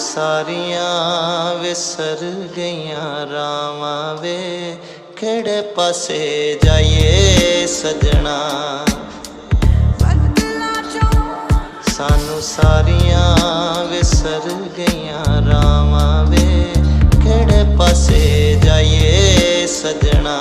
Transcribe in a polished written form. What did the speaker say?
ਸਾਰੀਆਂ ਵਿਸਰ ਗਈਆਂ ਰਾਵਾਂ ਵੇ, ਕਿਹੜੇ ਪਾਸੇ ਜਾਈਏ ਸਜਣਾ। ਸਾਨੂੰ ਸਾਰੀਆਂ ਵਿਸਰ ਗਈਆਂ ਰਾਵਾਂ ਵੇ, ਕਿਹੜੇ ਪਾਸੇ ਜਾਈਏ ਸਜਣਾ।